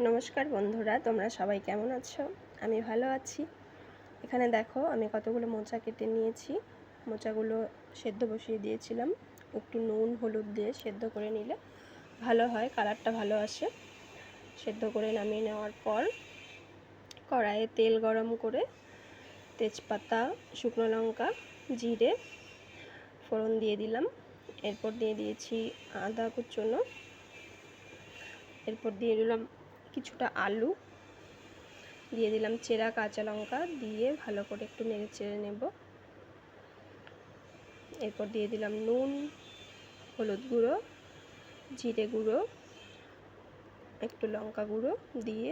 নমস্কার বন্ধুরা, তোমরা সবাই কেমন আছো? আমি ভালো আছি। এখানে দেখো আমি কতগুলো মোচা কেটে নিয়েছি। মোচাগুলো সেদ্ধ বসিয়ে দিয়েছিলাম। একটু নুন হলুদ দিয়ে সেদ্ধ করে নিলে ভালো হয়, কালারটা ভালো আসে। সেদ্ধ করে নামিয়ে নেওয়ার পর কড়াইয়ে তেল গরম করে তেজপাতা, শুকনো লঙ্কা, জিরে ফোড়ন দিয়ে দিলাম। এরপর দিয়ে দিয়েছি আদা কুচনো। এরপর দিয়ে দিলাম কিছুটা আলু, দিয়ে দিলাম চেরা কাঁচা লঙ্কা, দিয়ে ভালো করে একটু নেড়ে চেড়ে নেব। এরপর দিয়ে দিলাম নুন, হলুদ গুঁড়ো, জিরে গুঁড়ো, একটু লঙ্কা গুঁড়ো দিয়ে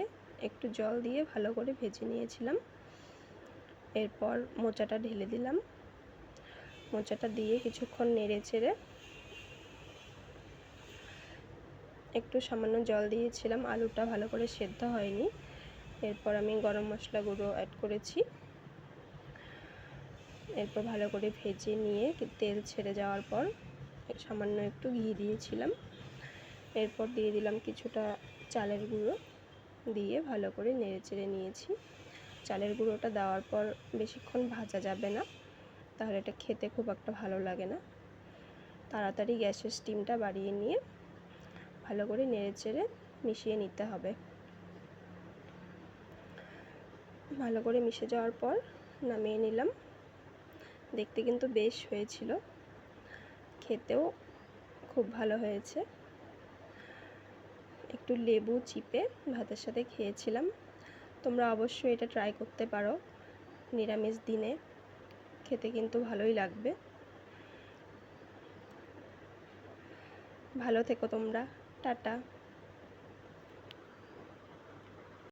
একটু জল দিয়ে ভালো করে ভেজে নিয়েছিলাম। এরপর মোচাটা ঢেলে দিলাম। মোচাটা দিয়ে কিছুক্ষণ নেড়ে চেড়ে একটু সামান্য জল দিয়েছিলাম, আলুটা ভালো করে সেদ্ধ হয়নি। এরপর আমি গরম মশলা গুঁড়ো অ্যাড করেছি। এরপর ভালো করে ভেজে নিয়ে তেল ছেড়ে যাওয়ার পর সামান্য একটু ঘি দিয়েছিলাম। এরপর দিয়ে দিলাম কিছুটা চালের গুঁড়ো, দিয়ে ভালো করে নেড়ে চেড়ে নিয়েছি। চালের গুঁড়োটা দেওয়ার পর বেশিক্ষণ ভাজা যাবে না, তাহলে এটা খেতে খুব একটা ভালো লাগে না। তাড়াতাড়ি গ্যাসের স্টিমটা বাড়িয়ে নিয়ে ভালো করে নেড়ে চেড়ে মিশিয়ে নিতে হবে। ভালো করে মিশে যাওয়ার পর নামিয়ে নিলাম। দেখতে কিন্তু বেশ হয়েছিল, খেতেও খুব ভালো হয়েছে। একটু লেবু চিপে ভাতের সাথে খেয়েছিলাম। তোমরা অবশ্যই এটা ট্রাই করতে পারো নিরামিষ দিনে, খেতে কিন্তু ভালোই লাগবে। ভালো থেকো তোমরা, টাটা।